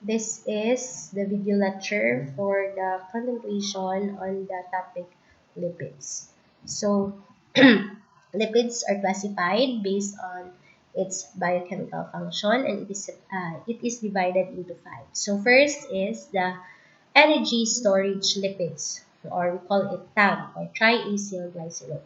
This is the video lecture for the contemplation on the topic lipids. So, lipids are classified based on its biochemical function, and it is divided into five. So first is the energy storage lipids, or we call it TAG, or triacyl glycerol.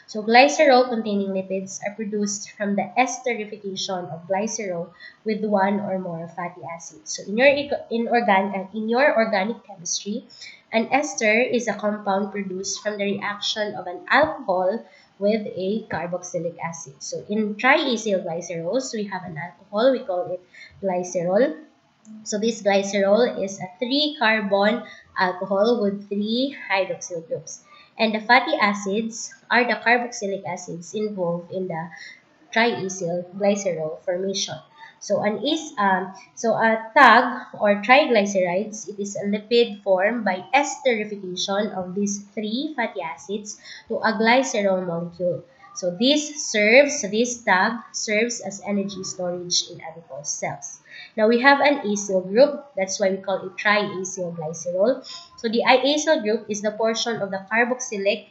So glycerol containing lipids are produced from the esterification of glycerol with one or more fatty acids. So in your organic chemistry, an ester is a compound produced from the reaction of an alcohol with a carboxylic acid. So in triacyl glycerols, we have an alcohol, we call it glycerol. So this glycerol is a 3-carbon alcohol with 3 hydroxyl groups. And the fatty acids are the carboxylic acids involved in the triacyl glycerol formation. So a TAG or triglycerides, it is a lipid formed by esterification of these 3 fatty acids to a glycerol molecule. So this TAG serves as energy storage in adipose cells. Now we have an acyl group, that's why we call it triacyl glycerol. So the iacyl group is the portion of the carboxylic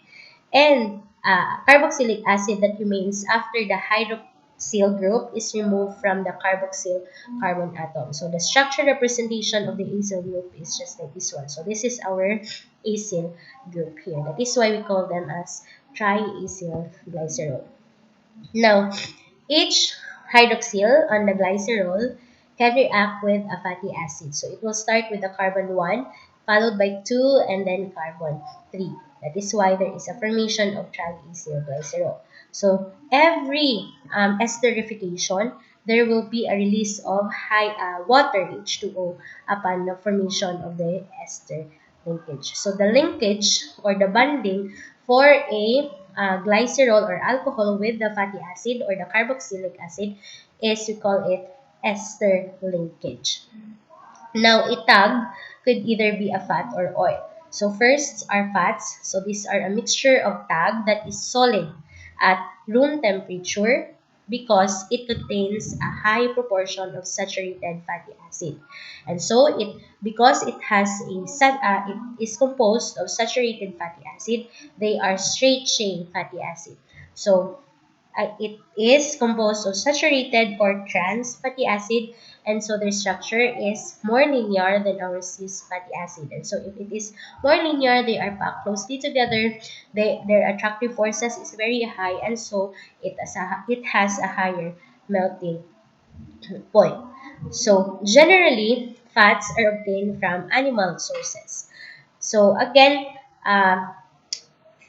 acid that remains after the hydroxyl group is removed from the carboxyl carbon atom. So the structure representation of the acyl group is just like this one. So this is our acyl group here. That is why we call them as triacyl glycerol. Now, each hydroxyl on the glycerol can react with a fatty acid. So it will start with the carbon 1, followed by 2, and then carbon 3. That is why there is a formation of triacyl glycerol. So every esterification, there will be a release of water H2O upon the formation of the ester linkage. So the linkage or the bonding for a glycerol or alcohol with the fatty acid or the carboxylic acid is, we call it ester linkage. Now, a tag could either be a fat or oil. So first are fats. So these are a mixture of tag that is solid at room temperature because it contains a high proportion of saturated fatty acid. And so because it is composed of saturated fatty acid, they are straight chain fatty acid. So it is composed of saturated or trans fatty acid, and so their structure is more linear than our cis fatty acid. And so if it is more linear, they are packed closely together. Their attractive forces is very high, and so it has a higher melting point. So generally, fats are obtained from animal sources. So again, uh,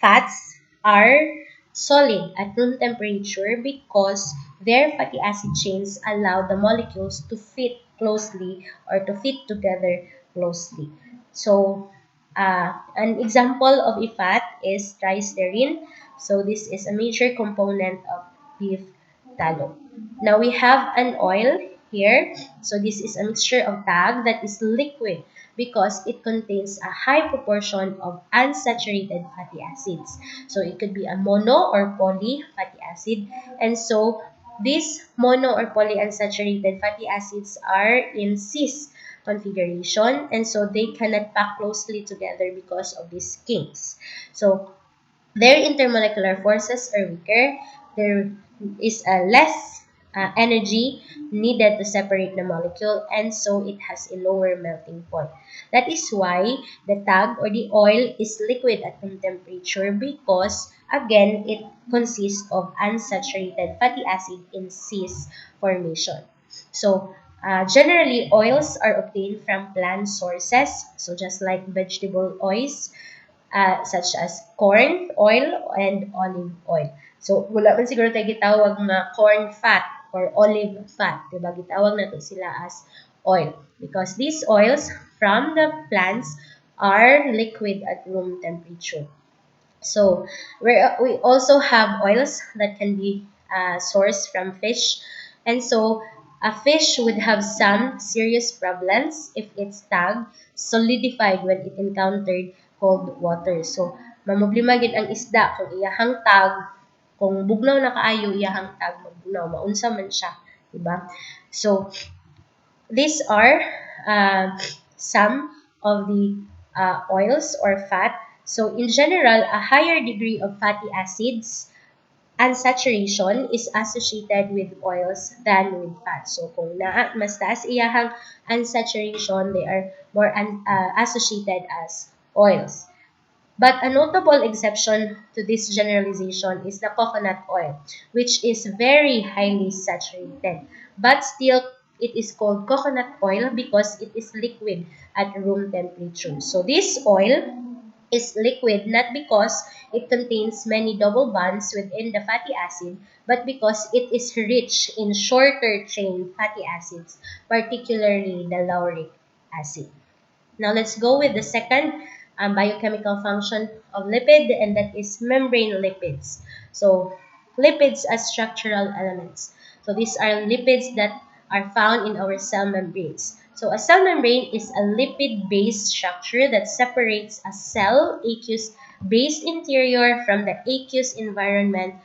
fats are solid at room temperature because their fatty acid chains allow the molecules to fit closely or to fit together closely. So, an example of a fat is tristerin. So, this is a major component of beef tallow. Now, we have an oil here. So, this is a mixture of tag that is liquid because it contains a high proportion of unsaturated fatty acids. So it could be a mono or poly fatty acid. And so these mono or polyunsaturated fatty acids are in cis configuration, and so they cannot pack closely together because of these kinks. So their intermolecular forces are weaker. There is a less energy needed to separate the molecule, and so it has a lower melting point. That is why the tag or the oil is liquid at room temperature because, again, it consists of unsaturated fatty acid in cis formation. So, generally, oils are obtained from plant sources, so just like vegetable oils, such as corn oil and olive oil. So, wala man siguro tayo gitawag na corn fat or olive fat. Diba? Gitawag na to sila as oil. Because these oils from the plants are liquid at room temperature. So, we also have oils that can be sourced from fish. And so, a fish would have some serious problems if its tag solidified when it encountered cold water. So, mamoblema gid ang isda kung iyahang tag, kung bugnaw na kaayo iyahang tag, magbugnaw, maunsa man siya. Diba? So, these are some of the oils or fat. So in general, a higher degree of fatty acids unsaturation is associated with oils than with fat. So kung mas taas iyahang unsaturation, they are more associated as oils. But a notable exception to this generalization is the coconut oil, which is very highly saturated. But still, it is called coconut oil because it is liquid at room temperature. So this oil is liquid not because it contains many double bonds within the fatty acid, but because it is rich in shorter chain fatty acids, particularly the lauric acid. Now let's go with the second biochemical function of lipid, and that is membrane lipids. So lipids as structural elements. So these are lipids that are found in our cell membranes. So a cell membrane is a lipid-based structure that separates a cell aqueous-based interior from the aqueous environment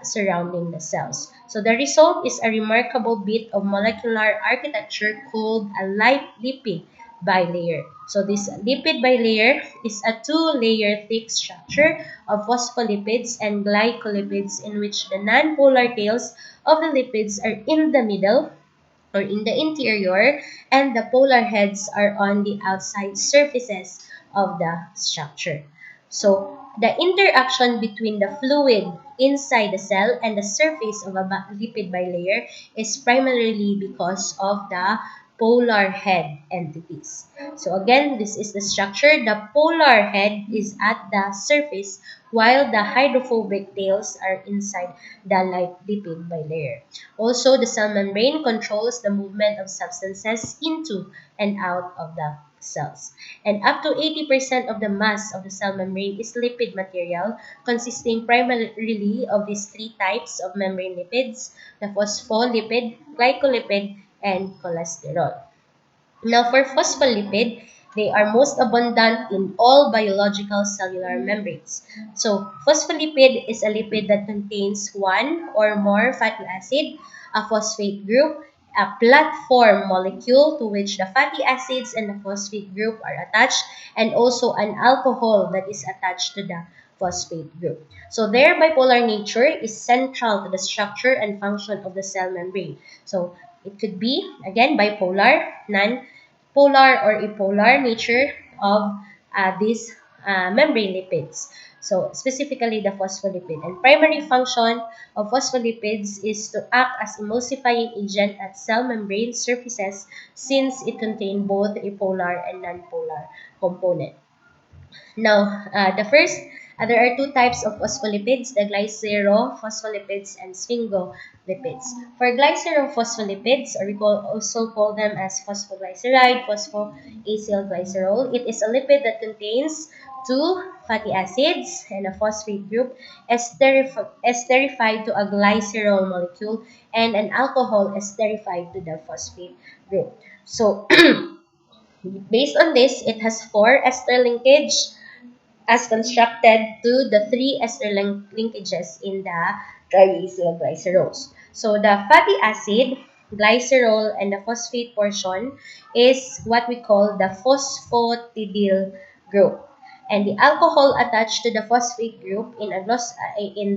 surrounding the cells. So the result is a remarkable bit of molecular architecture called a lipid bilayer. So this lipid bilayer is a two-layer thick structure of phospholipids and glycolipids in which the non-polar tails of the lipids are in the middle or in the interior, and the polar heads are on the outside surfaces of the structure. So, the interaction between the fluid inside the cell and the surface of a lipid bilayer is primarily because of the polar head entities. So again, this is the structure. The polar head is at the surface while the hydrophobic tails are inside the lipid bilayer. Also, the cell membrane controls the movement of substances into and out of the cells. And up to 80% of the mass of the cell membrane is lipid material, consisting primarily of these three types of membrane lipids: the phospholipid, glycolipid, and cholesterol. Now, for phospholipid, they are most abundant in all biological cellular membranes. So, phospholipid is a lipid that contains one or more fatty acid, a phosphate group, a platform molecule to which the fatty acids and the phosphate group are attached, and also an alcohol that is attached to the phosphate group. So, their bipolar nature is central to the structure and function of the cell membrane. So, it could be, again, bipolar, non-polar or apolar nature of these membrane lipids. So specifically the phospholipid. And primary function of phospholipids is to act as emulsifying agent at cell membrane surfaces since it contains both a polar and non-polar component. Now, there are two types of phospholipids, the glycerophospholipids and sphingolipids. For glycerophospholipids, or we also call them as phosphoglyceride, phosphoacylglycerol, it is a lipid that contains two fatty acids and a phosphate group esterified to a glycerol molecule and an alcohol esterified to the phosphate group. So, based on this, it has four ester linkage as constructed to the three ester linkages in the triacylglycerols. So the fatty acid, glycerol, and the phosphate portion is what we call the phosphatidyl group. And the alcohol attached to the phosphate group in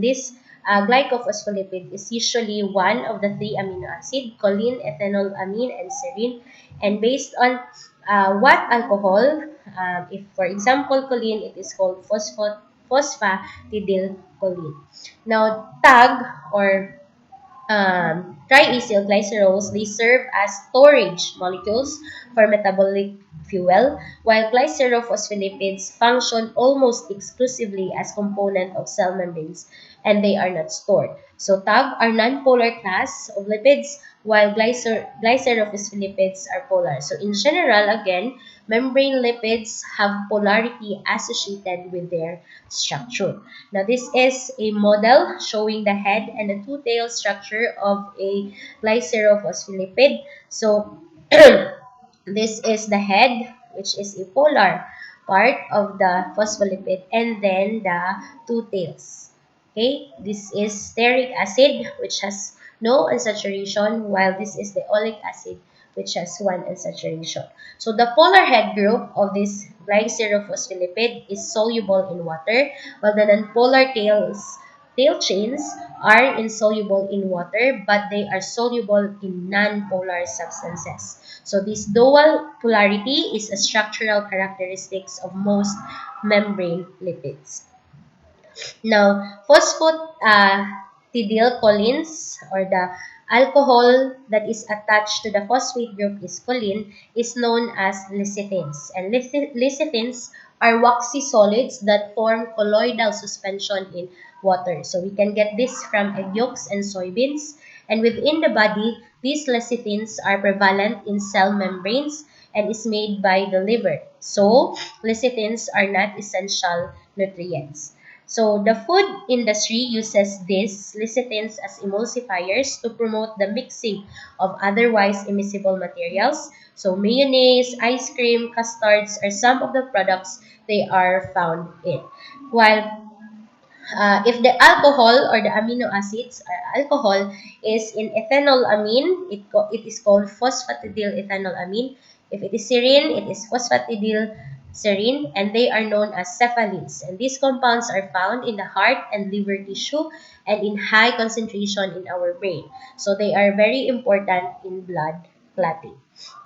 this glycophospholipid is usually one of the three amino acid, choline, ethanolamine, and serine. And based on what alcohol, if for example choline, it is called phosphatidylcholine. Now, TAG or triacylglycerols, they serve as storage molecules for metabolic fuel, while glycerophospholipids function almost exclusively as component of cell membranes and they are not stored. So TAG are non-polar class of lipids, while glycerophospholipids are polar. So in general, again, membrane lipids have polarity associated with their structure. Now, this is a model showing the head and the two-tailed structure of a glycerophospholipid. So, this is the head, which is a polar part of the phospholipid, and then the two tails. Okay, this is stearic acid, which has no unsaturation, while this is the oleic acid, which has 1 unsaturation. So the polar head group of this glycerophospholipid is soluble in water, while the nonpolar tail chains are insoluble in water, but they are soluble in non-polar substances. So this dual polarity is a structural characteristics of most membrane lipids. Now, phosphatidylcholines, or the alcohol that is attached to the phosphate group is choline, is known as lecithins. And lecithins are waxy solids that form colloidal suspension in water. So we can get this from egg yolks and soybeans. And within the body, these lecithins are prevalent in cell membranes and is made by the liver. So, lecithins are not essential nutrients. So the food industry uses these lecithins as emulsifiers to promote the mixing of otherwise immiscible materials. So mayonnaise, ice cream, custards are some of the products they are found in. While if the alcohol or the amino acids or alcohol is in ethanolamine, it is called phosphatidylethanolamine. If it is serine, it is phosphatidylserine, and they are known as cephalins. And these compounds are found in the heart and liver tissue and in high concentration in our brain. So they are very important in blood clotting.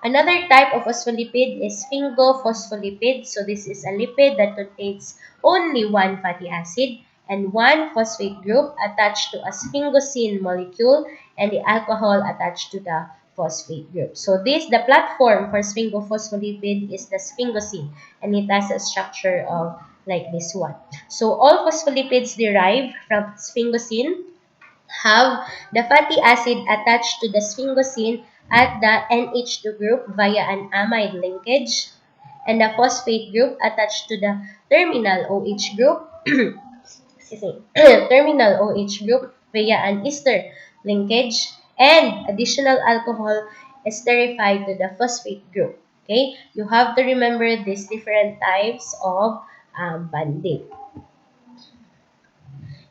Another type of phospholipid is sphingophospholipid. So this is a lipid that contains only one fatty acid and one phosphate group attached to a sphingosine molecule and the alcohol attached to the phosphate group. So the platform for sphingophospholipid is the sphingosine, and it has a structure of like this one. So all phospholipids derived from sphingosine have the fatty acid attached to the sphingosine at the NH2 group via an amide linkage, and the phosphate group attached to the terminal OH group terminal OH group via an ester linkage, and additional alcohol esterified to the phosphate group. Okay, you have to remember these different types of bonding.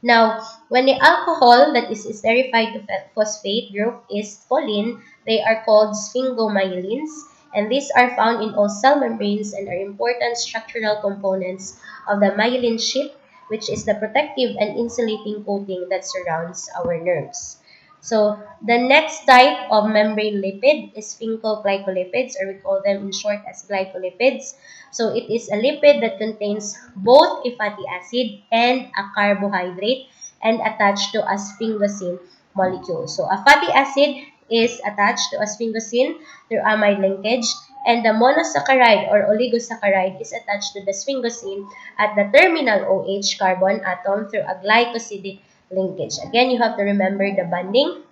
Now, when the alcohol that is esterified to phosphate group is choline, they are called sphingomyelins, and these are found in all cell membranes and are important structural components of the myelin sheath, which is the protective and insulating coating that surrounds our nerves. So, the next type of membrane lipid is sphingoglycolipids, or we call them in short as glycolipids. So, it is a lipid that contains both a fatty acid and a carbohydrate and attached to a sphingosine molecule. So, a fatty acid is attached to a sphingosine through amide linkage, and the monosaccharide or oligosaccharide is attached to the sphingosine at the terminal OH carbon atom through a glycosidic linkage. Again, you have to remember the bonding.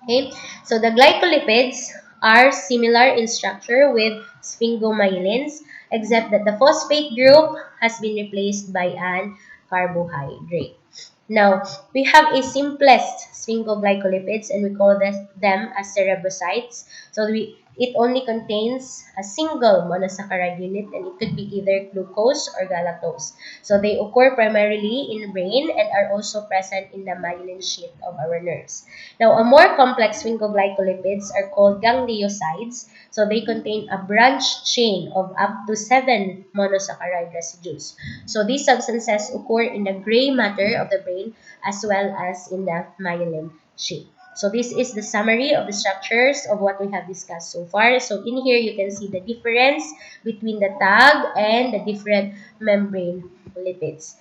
Okay, so the glycolipids are similar in structure with sphingomyelins, except that the phosphate group has been replaced by an carbohydrate. Now, we have a simplest sphingoglycolipids, and we call them as cerebrosides. So it only contains a single monosaccharide unit, and it could be either glucose or galactose. So they occur primarily in brain and are also present in the myelin sheath of our nerves. Now, a more complex sphingoglycolipids are called gangliosides. So they contain a branched chain of up to 7 monosaccharide residues. So these substances occur in the gray matter of the brain as well as in the myelin sheath. So this is the summary of the structures of what we have discussed so far. So in here, you can see the difference between the tag and the different membrane lipids.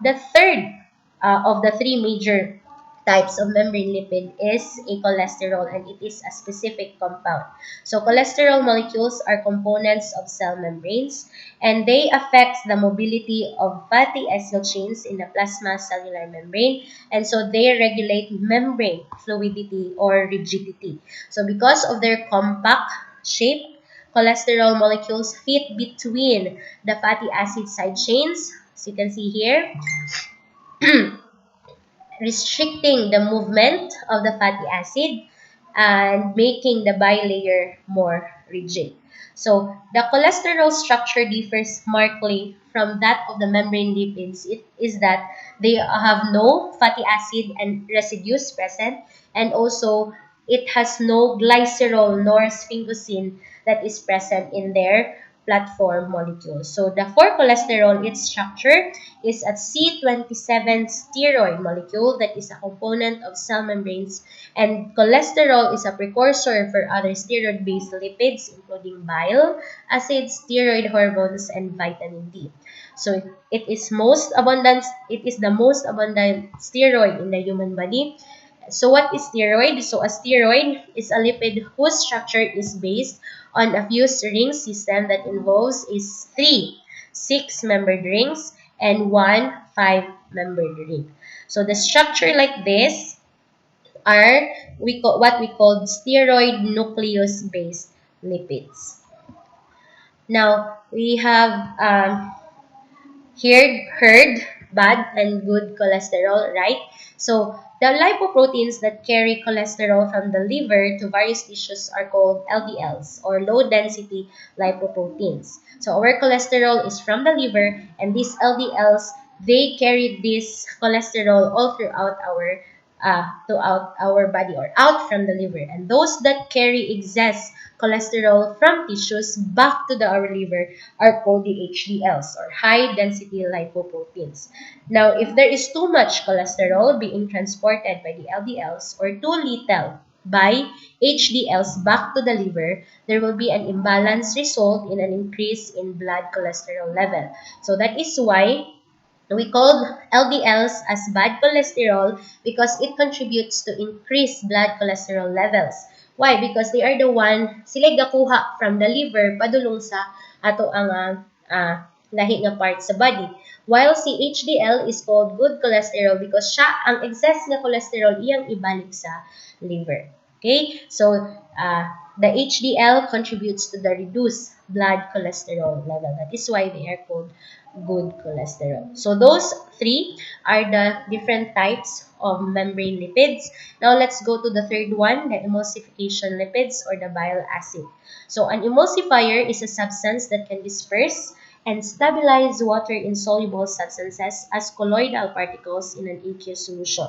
The third of the three major types of membrane lipid is a cholesterol, and it is a specific compound. So cholesterol molecules are components of cell membranes, and they affect the mobility of fatty acyl chains in the plasma cellular membrane, and so they regulate membrane fluidity or rigidity. So because of their compact shape, cholesterol molecules fit between the fatty acid side chains, as you can see here, restricting the movement of the fatty acid and making the bilayer more rigid. So the cholesterol structure differs markedly from that of the membrane lipids. It is that they have no fatty acid and residues present, and also it has no glycerol nor sphingosine that is present in their platform molecule. So the 4-cholesterol, its structure is a C27 steroid molecule that is a component of cell membranes, and cholesterol is a precursor for other steroid-based lipids including bile acids, steroid hormones, and vitamin D. So it is the most abundant steroid in the human body. So what is steroid? So a steroid is a lipid whose structure is based on a fused ring system that involves is 3 6-membered rings and 1 5-membered ring. So the structure like this are what we call steroid nucleus based lipids. Now we have heard bad and good cholesterol, right? So the lipoproteins that carry cholesterol from the liver to various tissues are called LDLs, or low density lipoproteins. So our cholesterol is from the liver, and these LDLs, they carry this cholesterol all throughout our body, or out from the liver. And those that carry excess cholesterol from tissues back to our liver are called the HDLs, or high density lipoproteins. Now, if there is too much cholesterol being transported by the LDLs or too little by HDLs back to the liver, there will be an imbalance result in an increase in blood cholesterol level. So that is why we called LDLs as bad cholesterol, because it contributes to increased blood cholesterol levels. Why? Because they are the one, sila gakuha from the liver padulong sa ato ang lahi nga part sa body. While si HDL is called good cholesterol because siya ang excess nga cholesterol iyang ibalik sa liver. Okay? So, the HDL contributes to the reduced blood cholesterol level. That is why they are called good cholesterol. So those three are the different types of membrane lipids. Now let's go to the third one, the emulsification lipids, or the bile acid. So an emulsifier is a substance that can disperse and stabilize water-insoluble substances as colloidal particles in an aqueous solution.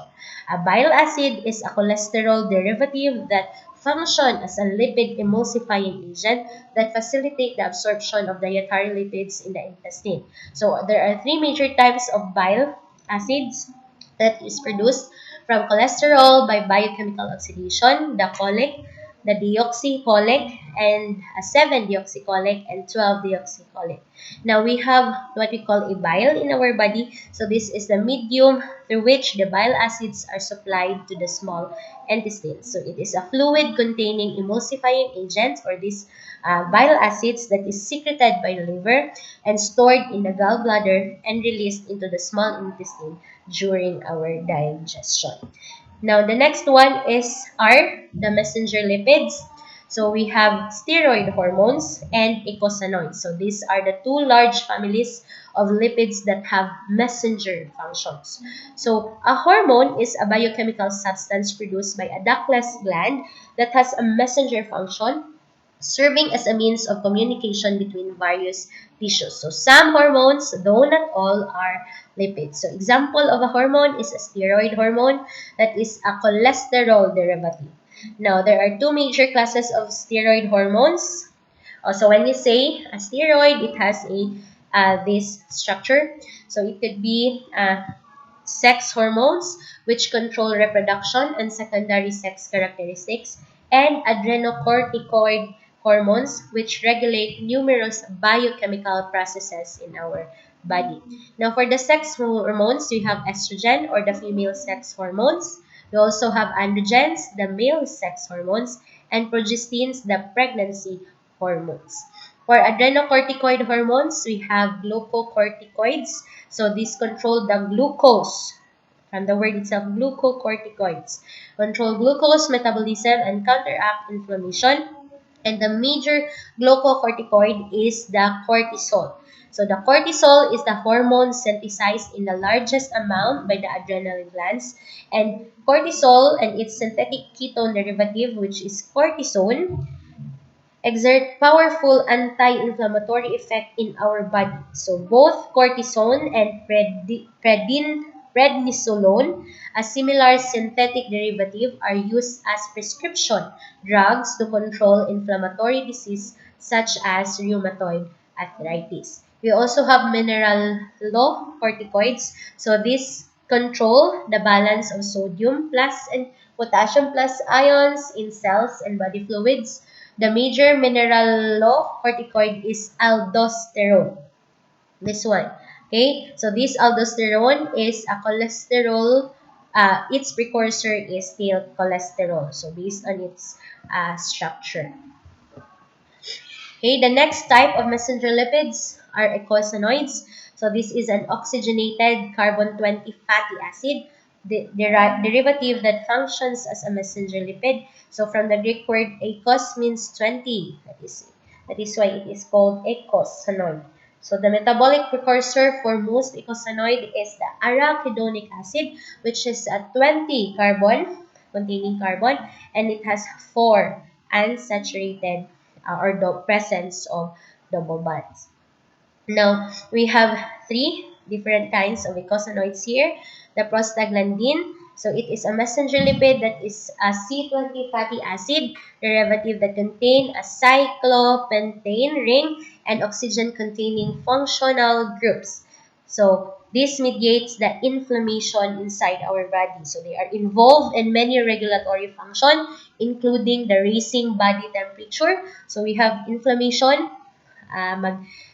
A bile acid is a cholesterol derivative that function as a lipid emulsifying agent that facilitate the absorption of dietary lipids in the intestine. So there are three major types of bile acids that is produced from cholesterol by biochemical oxidation: the cholic, the deoxycholic, and 7-deoxycholic and 12-deoxycholic. Now we have what we call a bile in our body. So this is the medium through which the bile acids are supplied to the small intestine. So it is a fluid containing emulsifying agents, or these bile acids, that is secreted by the liver and stored in the gallbladder and released into the small intestine during our digestion. Now, the next one are the messenger lipids. So, we have steroid hormones and eicosanoids. So, these are the two large families of lipids that have messenger functions. So, a hormone is a biochemical substance produced by a ductless gland that has a messenger function, serving as a means of communication between various tissues. So some hormones, though not all, are lipids. So example of a hormone is a steroid hormone that is a cholesterol derivative. Now, there are two major classes of steroid hormones. So when you say a steroid, it has this structure. So it could be sex hormones, which control reproduction and secondary sex characteristics, and adrenocorticoid hormones, which regulate numerous biochemical processes in our body. Now, for the sex hormones, we have estrogen, or the female sex hormones. We also have androgens, the male sex hormones, and progestins, the pregnancy hormones. For adrenocorticoid hormones, we have glucocorticoids. So these control the glucose, from the word itself, glucocorticoids. Control glucose metabolism and counteract inflammation. And the major glucocorticoid is the cortisol. So the cortisol is the hormone synthesized in the largest amount by the adrenal glands. And cortisol and its synthetic ketone derivative, which is cortisone, exert powerful anti-inflammatory effect in our body. So both cortisone and prednisolone, a similar synthetic derivative, are used as prescription drugs to control inflammatory disease such as rheumatoid arthritis. We also have mineral law corticoids. So this control the balance of sodium plus and potassium plus ions in cells and body fluids. The major mineral law corticoid is aldosterone. This one. Okay, so this aldosterone is a cholesterol. Its precursor is still cholesterol. So based on its structure. Okay, the next type of messenger lipids are eicosanoids. So this is an oxygenated carbon-20 fatty acid derivative that functions as a messenger lipid. So from the Greek word eikos means 20. That is why it is called eicosanoid. So the metabolic precursor for most eicosanoid is the arachidonic acid, which is a 20 carbon containing carbon, and it has 4 unsaturated or the presence of double bonds. Now, we have 3 different kinds of eicosanoids here. The prostaglandin, so it is a messenger lipid that is a C20 fatty acid derivative that contain a cyclopentane ring and oxygen-containing functional groups. So, this mediates the inflammation inside our body. So, they are involved in many regulatory functions, including the raising body temperature. So, we have inflammation,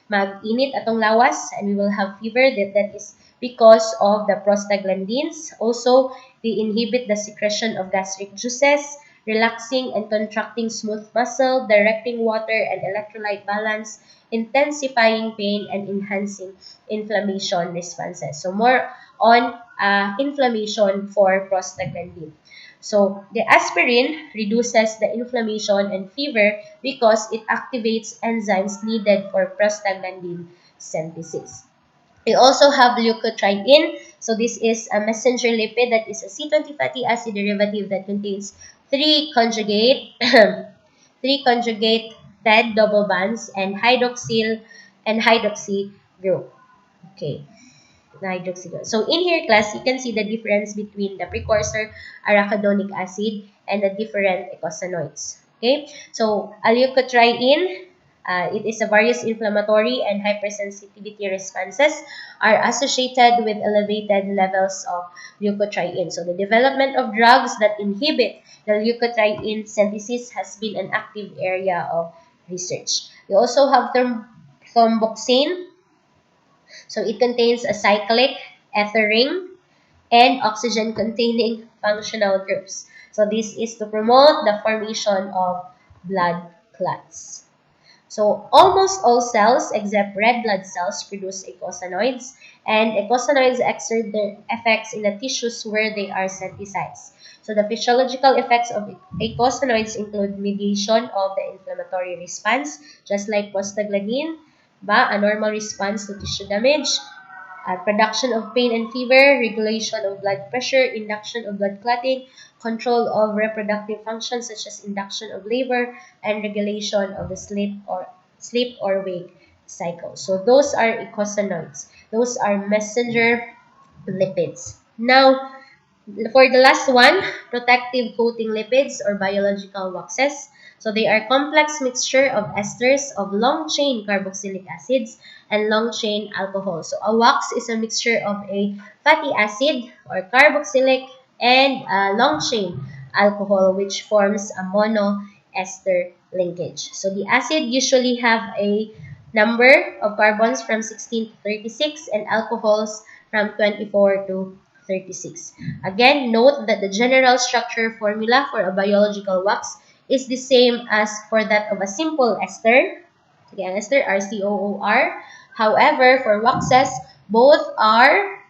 mag-init atong lawas, and we will have fever. That is because of the prostaglandins. Also, they inhibit the secretion of gastric juices, relaxing and contracting smooth muscle, directing water and electrolyte balance, intensifying pain, and enhancing inflammation responses. So more on inflammation for prostaglandin. So the aspirin reduces the inflammation and fever because it activates enzymes needed for prostaglandin synthesis. We also have leukotriene. So this is a messenger lipid that is a C20 fatty acid derivative that contains 3 conjugate 3 conjugate ted double bonds and hydroxyl and hydroxy group. Okay. Hydroxyl. So in here class, you can see the difference between the precursor arachidonic acid and the different eicosanoids. Okay, so leukotriene, it is a various inflammatory and hypersensitivity responses are associated with elevated levels of leukotriene. So the development of drugs that inhibit the leukotriene synthesis has been an active area of research. We also have thromboxane. So it contains a cyclic ether ring and oxygen-containing functional groups. So this is to promote the formation of blood clots. So almost all cells except red blood cells produce eicosanoids, and eicosanoids exert their effects in the tissues where they are synthesized. So the physiological effects of eicosanoids include mediation of the inflammatory response, just like prostaglandin, a normal response to tissue damage, production of pain and fever, regulation of blood pressure, induction of blood clotting, control of reproductive functions such as induction of labor, and regulation of the sleep or wake cycle. So those are eicosanoids. Those are messenger lipids. Now, for the last one, protective coating lipids or biological waxes. So they are complex mixture of esters of long-chain carboxylic acids and long-chain alcohol. So a wax is a mixture of a fatty acid or carboxylic and a long-chain alcohol which forms a monoester linkage. So the acid usually have a number of carbons from 16 to 36 and alcohols from 24 to 36. Again, note that the general structure formula for a biological wax is the same as for that of a simple ester. Again, ester, RCOOR. However, for waxes,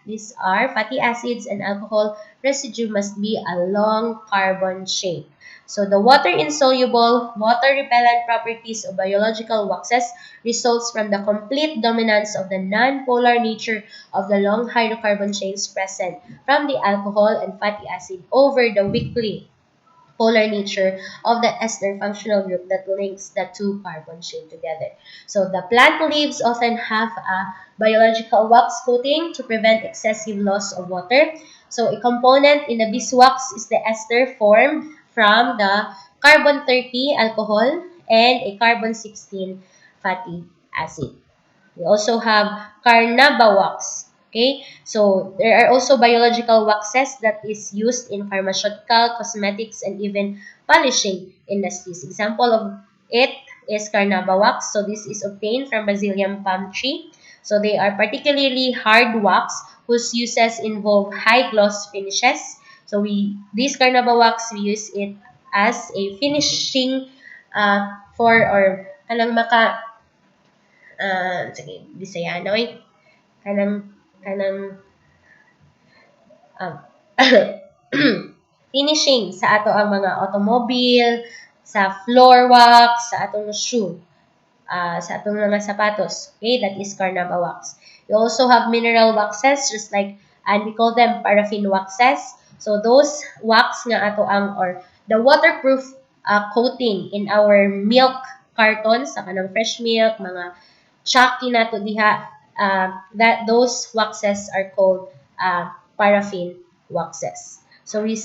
these are fatty acids and alcohol residue must be a long carbon chain. So the water-insoluble, water-repellent properties of biological waxes results from the complete dominance of the non-polar nature of the long hydrocarbon chains present from the alcohol and fatty acid over the weakly polar nature of the ester functional group that links the two carbon chain together. So the plant leaves often have a biological wax coating to prevent excessive loss of water. So a component in the beeswax is the ester formed from the carbon 30 alcohol and a carbon 16 fatty acid. We also have carnauba wax. Okay, so there are also biological waxes that is used in pharmaceutical, cosmetics, and even polishing industries. Example of it is carnauba wax. So this is obtained from Brazilian palm tree. So they are particularly hard wax whose uses involve high gloss finishes. So this carnauba wax, we use it as a finishing for or kanang maka sige, Bisayanoy, kanang, kanang, um, finishing sa ato ang mga automobile, sa floor wax, sa atong shoe, sa atong mga sapatos. Okay, that is carnauba wax. We also have mineral waxes, just like, and we call them paraffin waxes. So those wax nga ato ang, or the waterproof coating in our milk cartons, sa kanang fresh milk, mga Chucky na to diha, that those waxes are called paraffin waxes. So we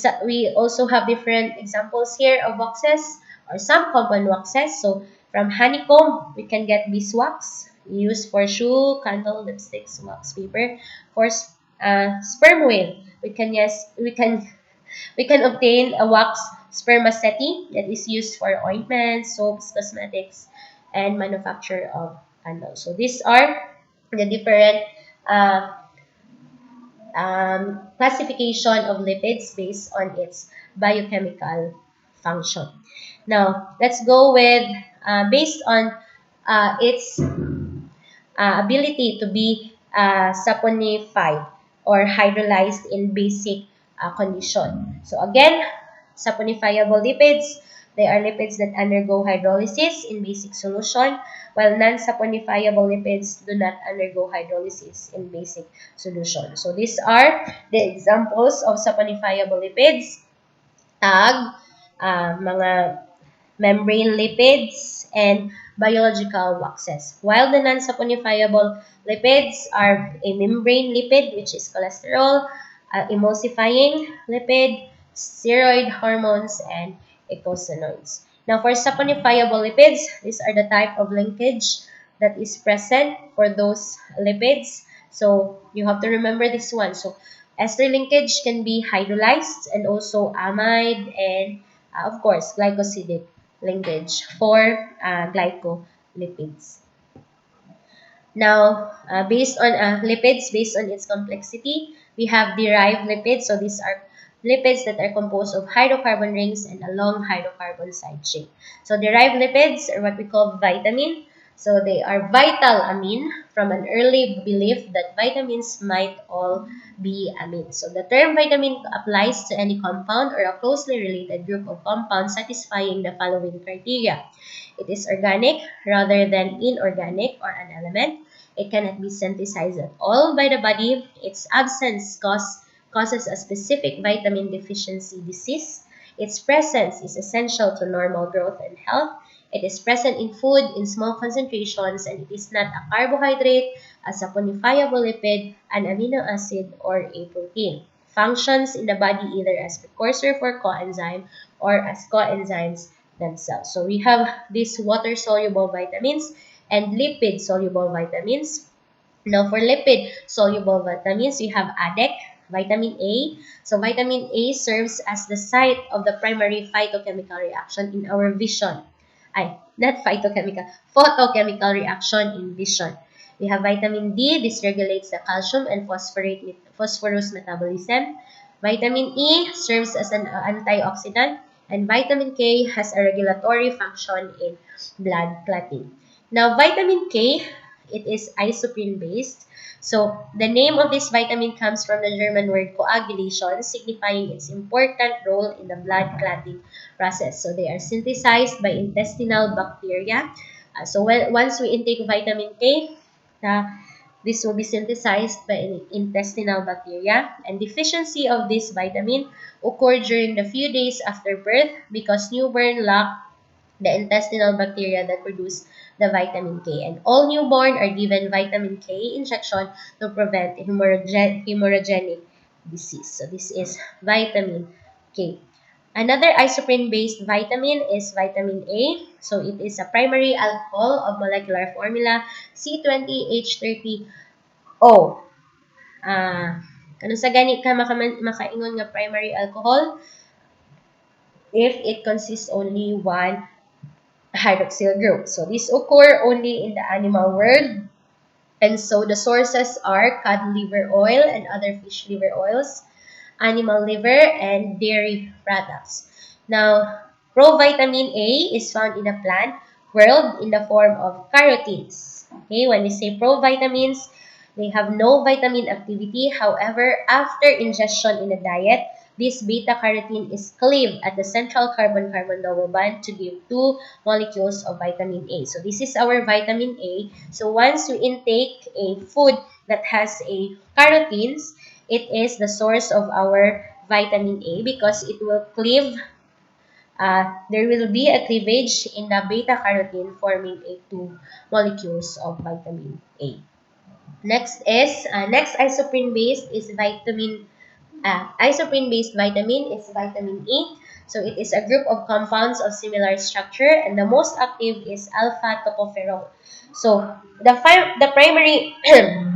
also have different examples here of waxes or some compound waxes. So from honeycomb, we can get beeswax used for shoe, candle, lipsticks, wax paper. For sperm whale, we can obtain a wax spermaceti that is used for ointments, soaps, cosmetics, and manufacture of candles. So these are the different uh, classification of lipids based on its biochemical function. Now, let's go with based on its ability to be saponified or hydrolyzed in basic condition. So again, saponifiable lipids, they are lipids that undergo hydrolysis in basic solution, while non-saponifiable lipids do not undergo hydrolysis in basic solution. So these are the examples of saponifiable lipids: tag, mga membrane lipids, and biological waxes. While the non-saponifiable lipids are a membrane lipid, which is cholesterol, emulsifying lipid, steroid hormones, and eicosanoids. Now, for saponifiable lipids, these are the type of linkage that is present for those lipids. So, you have to remember this one. So, ester linkage can be hydrolyzed and also amide and, of course, glycosidic linkage for glycolipids. Now, based on lipids, based on its complexity, we have derived lipids. So these are lipids that are composed of hydrocarbon rings and a long hydrocarbon side chain. So derived lipids are what we call vitamin. So they are vital amine from an early belief that vitamins might all be amine. So the term vitamin applies to any compound or a closely related group of compounds satisfying the following criteria. It is organic rather than inorganic or an element. It cannot be synthesized at all by the body. Its absence causes a specific vitamin deficiency disease. Its presence is essential to normal growth and health. It is present in food in small concentrations, and it is not a carbohydrate, a saponifiable lipid, an amino acid, or a protein. Functions in the body either as precursor for coenzyme or as coenzymes themselves. So we have these water-soluble vitamins and lipid-soluble vitamins. Now, for lipid-soluble vitamins, we have ADEC, vitamin A. So, vitamin A serves as the site of the primary phytochemical reaction in our vision. Not phytochemical, photochemical reaction in vision. We have vitamin D. This regulates the calcium and phosphorus metabolism. Vitamin E serves as an antioxidant. And vitamin K has a regulatory function in blood clotting. Now, vitamin K, it is isoprene based. So, the name of this vitamin comes from the German word coagulation, signifying its important role in the blood clotting process. So, they are synthesized by intestinal bacteria. Once we intake vitamin K, This will be synthesized by intestinal bacteria, and deficiency of this vitamin occur during the few days after birth because newborn lack the intestinal bacteria that produce the vitamin K. And all newborn are given vitamin K injection to prevent hemorrhagic disease. So this is vitamin K. Another isoprene-based vitamin is vitamin A. So it is a primary alcohol of molecular formula C20H30O. Kano sa gani ka makaingon nga primary alcohol? If it consists only one hydroxyl group. So these occur only in the animal world. And so the sources are cod liver oil and other fish liver oils, animal liver, and dairy products. Now, provitamin A is found in the plant world in the form of carotenes. Okay, when we say provitamins, they have no vitamin activity. However, after ingestion in a diet, this beta-carotene is cleaved at the central carbon-carbon double bond to give two molecules of vitamin A. So this is our vitamin A. So once we intake a food that has a carotenes, it is the source of our vitamin A because it will cleave, there will be a cleavage in the beta carotene forming a two molecules of vitamin A. Next isoprene based is isoprene-based vitamin is vitamin E. So it is a group of compounds of similar structure, and the most active is alpha tocopherol. So the primary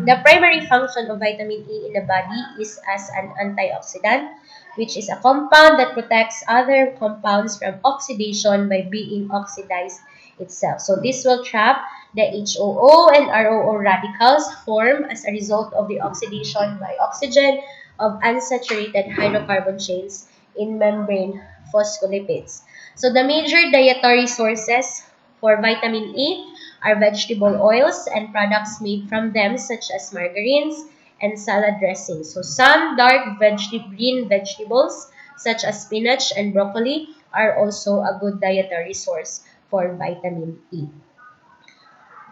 the primary function of vitamin E in the body is as an antioxidant, which is a compound that protects other compounds from oxidation by being oxidized itself. So this will trap the HOO and ROO radicals formed as a result of the oxidation by oxygen of unsaturated hydrocarbon chains in membrane phospholipids. So the major dietary sources for vitamin E are vegetable oils and products made from them such as margarines and salad dressings. So some dark green vegetables such as spinach and broccoli are also a good dietary source for vitamin E.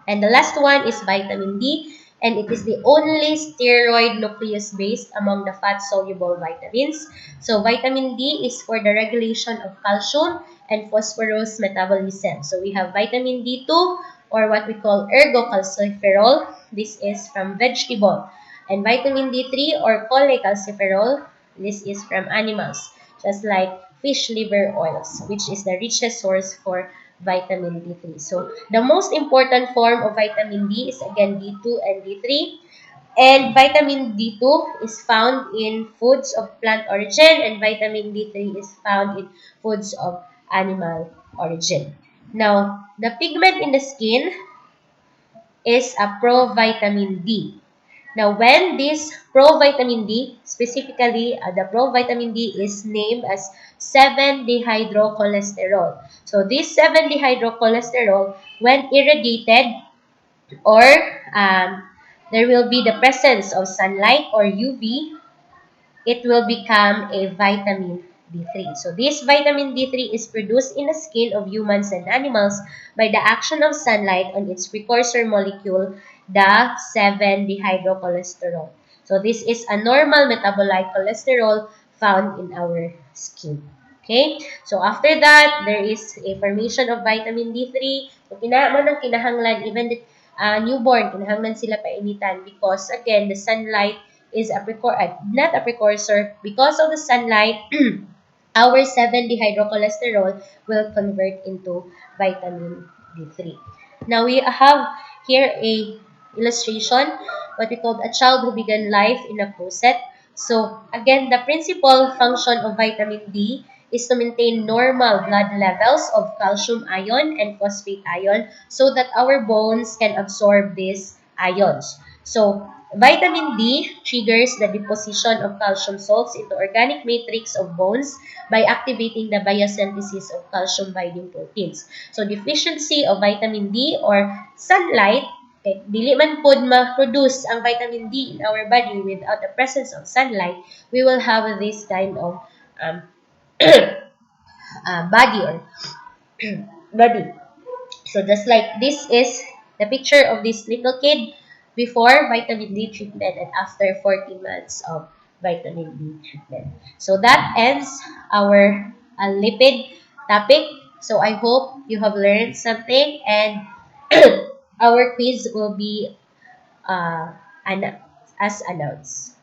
And the last one is vitamin D, and it is the only steroid nucleus based among the fat-soluble vitamins. So vitamin D is for the regulation of calcium and phosphorus metabolism. So we have vitamin D2, or what we call ergocalciferol. This is from vegetable. And vitamin D3 or cholecalciferol, this is from animals, just like fish liver oils, which is the richest source for vitamin D3. So the most important form of vitamin D is again D2 and D3. And vitamin D2 is found in foods of plant origin, and vitamin D3 is found in foods of animal origin. Now, the pigment in the skin is a provitamin D. Now, when this provitamin D, specifically the provitamin D is named as 7-dehydrocholesterol. So, this 7-dehydrocholesterol, when irradiated or there will be the presence of sunlight or UV, it will become a vitamin D3. So this vitamin D3 is produced in the skin of humans and animals by the action of sunlight on its precursor molecule, the 7-dehydrocholesterol. So this is a normal metabolite cholesterol found in our skin. Okay? So after that, there is a formation of vitamin D3. So kinahanglan, even the newborn, kinahanglan sila painitan because again, the sunlight is not a precursor. Because of the sunlight, our 7-dehydrocholesterol will convert into vitamin D3. Now we have here a illustration, what we call a child who began life in a closet. So again, the principal function of vitamin D is to maintain normal blood levels of calcium ion and phosphate ion so that our bones can absorb these ions. So vitamin D triggers the deposition of calcium salts into organic matrix of bones by activating the biosynthesis of calcium-binding proteins. So deficiency of vitamin D or sunlight, okay, dili man pod ma-produce ang vitamin D in our body without the presence of sunlight, we will have this kind of um, body or body. So just like this is the picture of this little kid. before vitamin D treatment and after 40 months of vitamin D treatment. So that ends our lipid topic. So I hope you have learned something, and our quiz will be uh, an- as announced.